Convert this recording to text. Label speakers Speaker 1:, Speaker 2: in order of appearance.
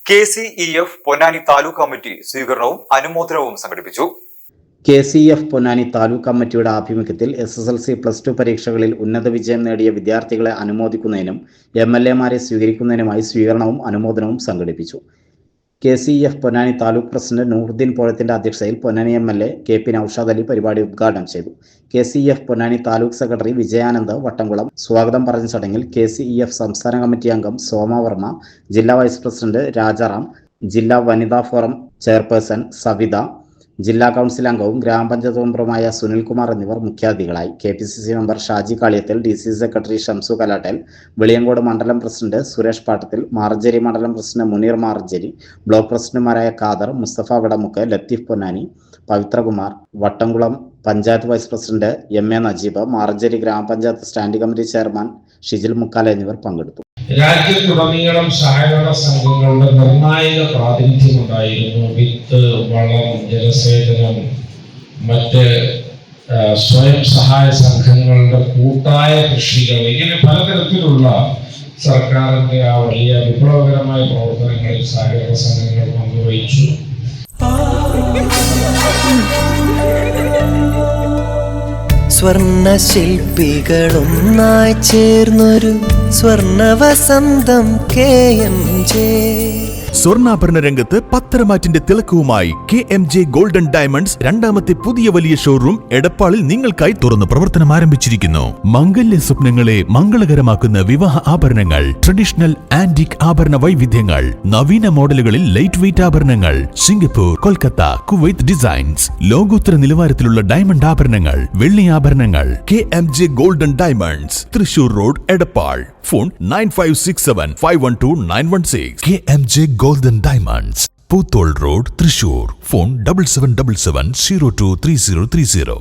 Speaker 1: KCEF Ponnani taluk committee സ്വീകരണവും അനുമോദനവും സംഘടിപ്പിച്ചു.
Speaker 2: KCEF Ponnani taluk കമ്മിറ്റിയുടെ ആഭിമുഖ്യത്തിൽ SSLC+2 പരീക്ഷകളിൽ ഉന്നത വിജയം നേടിയ വിദ്യാർത്ഥികളെ അനുമോദിക്കുന്നതിനും MLAമാരെ സ്വീകരിക്കുന്നതിനുമായി സ്വീകരണവും അനുമോദനവും സംഘടിപ്പിച്ചു. KCEF പൊന്നാനി താലൂക്ക് പ്രസിഡന്റ് നൂറുദ്ദീൻ പോഴത്തിന്റെ അധ്യക്ഷതയിൽ പൊന്നാനി MLA KP നൌഷാദ് അലി പരിപാടി ഉദ്ഘാടനം ചെയ്തു. KCEF പൊന്നാനി താലൂക്ക് സെക്രട്ടറി വിജയാനന്ദ് വട്ടംകുളം സ്വാഗതം പറഞ്ഞ ചടങ്ങിൽ KCEF സംസ്ഥാന കമ്മിറ്റി അംഗം സോമവർമ്മ, ജില്ലാ വൈസ് പ്രസിഡന്റ് രാജാറാം, ജില്ലാ വനിതാ ഫോറം ചെയർപേഴ്സൺ സവിത, ജില്ലാ കൗൺസിൽ അംഗവും ഗ്രാമപഞ്ചായത്ത് മെമ്പറുമായ സുനിൽകുമാർ എന്നിവർ മുഖ്യാതിഥികളായി. KPCC member Shaji Kaliyathil, DC secretary Shamsu Kalattal, Veliyankode മണ്ഡലം പ്രസിഡന്റ് സുരേഷ് പാട്ടത്തിൽ, മാർജരി മണ്ഡലം പ്രസിഡന്റ് മുനീർ മാർജരി, ബ്ലോക്ക് പ്രസിഡന്റുമാരായ Khader, Musthafa Vadamukku, Latheef Ponnani, Pavithrakumar, Vattamkulam panchayat vice president MA Najeeb, Marjari ഗ്രാമപഞ്ചായത്ത് standing committee chairman Shijil Mukkala എന്നിവർ പങ്കെടുത്തു.
Speaker 3: രാജ്യത്തുടനീളം സഹകരണ സംഘങ്ങളുടെ നിർണായക പ്രാതിനിധ്യം ഉണ്ടായിരുന്നു. വിത്ത്, വളം, ജലസേചനം, മറ്റ് സ്വയം സഹായ സംഘങ്ങളുടെ കൂട്ടായ കൃഷികൾ, ഇങ്ങനെ പലതരത്തിലുള്ള സർക്കാരിന്റെ ആ വലിയ വിപ്ലവകരമായ പ്രവർത്തനങ്ങളിൽ സഹകരണ സംഘങ്ങൾ പങ്കുവഹിച്ചു.
Speaker 4: സ്വർണ്ണ ശില്പികളൊന്നായി ചേർന്നൊരു സ്വർണ്ണവസന്തം KMJ.
Speaker 5: സ്വർണ്ണാഭരണ രംഗത്ത് പത്തരമാറ്റിന്റെ തിളക്കവുമായി KMJ ഗോൾഡൻ ഡയമണ്ട്സ് രണ്ടാമത്തെ പുതിയ വലിയ ഷോറൂം എടപ്പാളിൽ നിങ്ങൾക്കായി തുറന്ന് പ്രവർത്തനം ആരംഭിച്ചിരിക്കുന്നു. മംഗല്യ സ്വപ്നങ്ങളെ മംഗളകരമാക്കുന്ന വിവാഹ ആഭരണങ്ങൾ, ട്രഡീഷണൽ ആന്റിക് ആഭരണ വൈവിധ്യങ്ങൾ, നവീന മോഡലുകളിൽ ലൈറ്റ് വെയ്റ്റ് ആഭരണങ്ങൾ, സിംഗപ്പൂർ, കൊൽക്കത്ത, കുവൈത്ത് ഡിസൈൻസ്, ലോകോത്തര നിലവാരത്തിലുള്ള ഡയമണ്ട് ആഭരണങ്ങൾ, വെള്ളി ആഭരണങ്ങൾ. KMJ golden diamonds, Thrissur road, Edappal. Phone 9567512916. KMJ golden diamonds, Poothole road, Thrissur. Phone 7777023030.